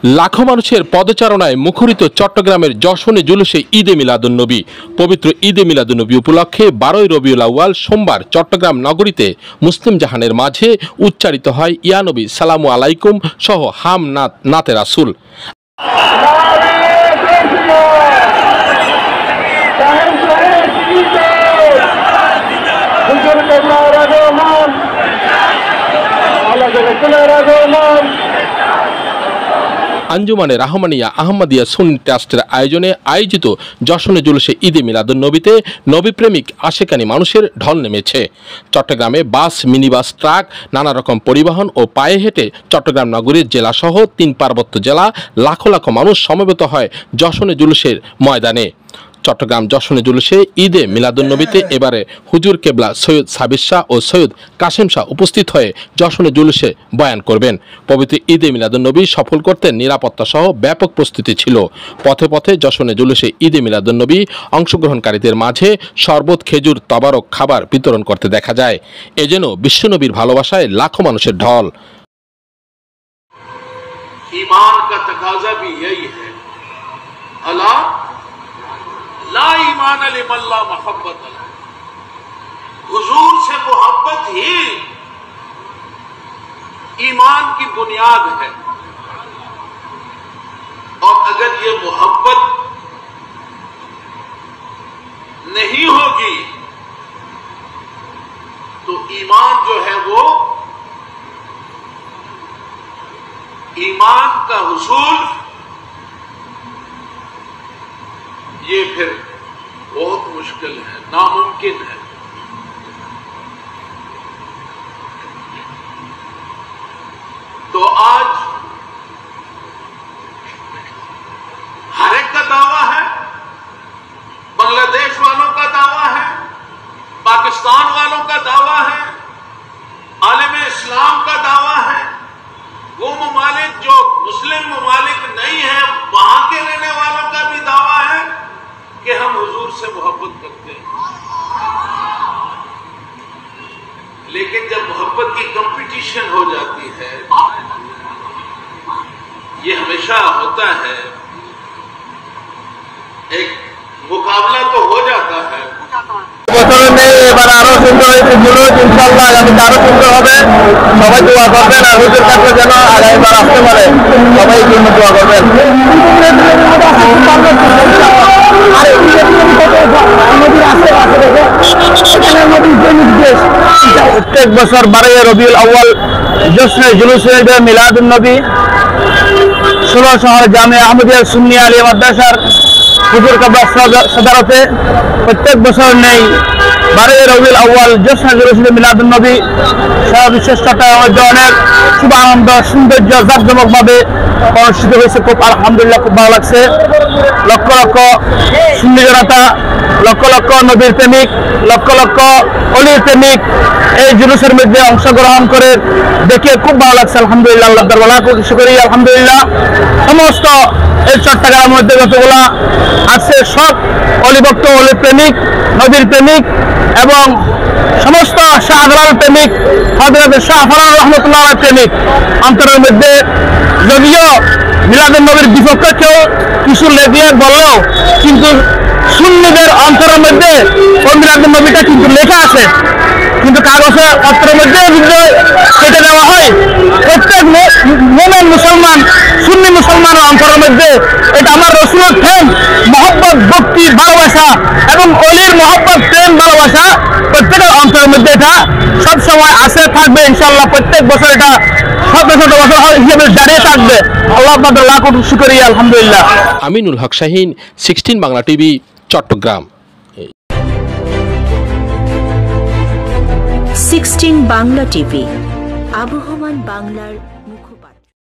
লাখো মানুষের পদচারণায় মুখরিত চট্টগ্রামের যশনে জুলুসে ঈদে মিলাদুন্নবী। পবিত্র ঈদে মিলাদুন্নবী উপলক্ষে 12ই রবিউল আউয়াল সোমবার চট্টগ্রাম নগরীতে মুসলিম জাহানের মাঝে উচ্চারিত হয় ইয়া নবী সালামু আলাইকুম সহ হাম নাতে রাসূল। আঞ্জুমানে রাহমানিয়া আহমদিয়া সুন্নি ট্রাস্টের আয়োজনে আয়োজিত যশনে জুলুসে ঈদে মিলাদুন্নবীতে নবীপ্রেমিক আশেকানি মানুষের ঢল নেমেছে। চট্টগ্রামে বাস, মিনিবাস, ট্রাক, নানা রকম পরিবহন ও পায়ে হেঁটে চট্টগ্রাম নগরীর জেলাসহ 3 পার্বত্য জেলা লাখো লাখো মানুষ সমবেত হয় যশনে জুলুসের ময়দানে। চট্টগ্রাম যশনে জুলুসে ঈদে মিলাদুন্নবীতে এবারে হুজুর কেবলা সৈয়দ সাবির শাহ ও সৈয়দ কাশেম শাহ উপস্থিত হয়ে যশনে জুলুসে বয়ান করবেন। পবিত্র ঈদে মিলাদুন্নবী সফল করতে নিরাপত্তা সহ ব্যাপক প্রস্তুতি ছিল। পথে পথে যশনে জুলুসে ঈদে মিলাদুন্নবী অংশগ্রহণকারীদের মাঝে শরবত, খেজুর, তবারক খাবার বিতরণ করতে দেখা যায়। এ যেন বিশ্বনবীর ভালোবাসায় লাখো মানুষের ঢল। ईमान का तकाजा भी यही है, अला ला ईमान लिमल्ला मोहब्बत, हुजूर से मोहब्बत ही ईमान की बुनियाद है। और अगर ये मोहब्बत नहीं होगी तो ईमान जो है वो ईमान का हुसूल ये फिर बहुत मुश्किल है, नामुमकिन है। तो आज हर एक का दावा है, बांग्लादेश वालों का दावा है, पाकिस्तान वालों का दावा है, आलम इस्लाम का दावा है, वो ममालिक जो मुस्लिम ममालिक नहीं है वहां के रहने वालों का भी दावा है कि हम हुजूर से मोहब्बत करते हैं। लेकिन जब मोहब्बत की कंपटीशन हो जाती है, ये हमेशा होता है, एक मुकाबला तो हो जाता है। এবার আরো সুন্দর হয়েছে জুলুস, ইনশাআল্লাহ আগামীতে আরো সুন্দর হবে। সবাই দোয়া করবেন আর হুজুর কাছে যেন আগামীবার আসতে পারে, সবাই জন্য দোয়া করবেন। প্রত্যেক বছর 12ই রবিউল আউয়াল জশ্নে জুলুসে ঈদে মিলাদুন্নবী 16 শহর জামে আহমদিয়া সুন্নি আলিয়া মাদ্রাসার হুজুর কেবলা সদারতে প্রত্যেক বছর নেই 12ই রবিউল আউয়াল জশ্নে জুলুসে মিলাদুন্নবী সারা বিশ্বের চট্টগ্রামের মধ্যে অনেক শুভ আনন্দ, সৌন্দর্য, জাঁকজমকভাবে অনুষ্ঠিত হয়েছে। খুব আলহামদুলিল্লাহ, খুব ভালো লাগছে। লক্ষ লক্ষ সুন্নি জনতা, লক্ষ লক্ষ নবীর প্রেমিক, লক্ষ লক্ষ অলির প্রেমিক এই জুলুসের মধ্যে অংশগ্রহণ করে দেখে খুব ভালো লাগছে। আলহামদুলিল্লাহ, আল্লাহ তাআলার লাখ শুকর, আলহামদুলিল্লাহ। সমস্ত এই চট্টগ্রামের মধ্যে যতগুলা আছে সব অলিভক্ত, অলির প্রেমিক, নবীর প্রেমিক এবং সমস্ত শাহজালাল প্রেমিক, হযরত শাহ ফরান রহমতুল্লাহ প্রেমিক অন্তরের মধ্যে যদিও মিলাদুন্নবীর বিপক্ষে কেউ কিছু লেখিয়ে বললেও কিন্তু সুন্নিদের অন্তরের মধ্যে ওই মিলাদুন্নবীটা কিন্তু লেখা আছে, কিন্তু কাগজে পত্রের মধ্যে কেটে দেওয়া হয়। প্রত্যেক মুমিন মুসলমান, সুন্নি মুসলমানের অন্তরের মধ্যে এটা আমার রাসূলের প্রেম, মহব্বত, ভক্তি, ভালোবাসা এবং অলির মহব্বত, প্রেম, ভালোবাসা প্রত্যেকের অন্তরের মধ্যে এটা সবসময় আছে, থাকবে ইনশাআল্লাহ। প্রত্যেক বছর এটা শত শত বছর হিসেবে দাঁড়িয়ে থাকবে। আল্লাহ আপনাদের লাখ শুকরিয়া, আলহামদুলিল্লাহ। আমিনুল হক শাহীন, 16 বাংলা টিভি, চট্টগ্রাম। 16 বাংলা টিভি, আবহমান বাংলার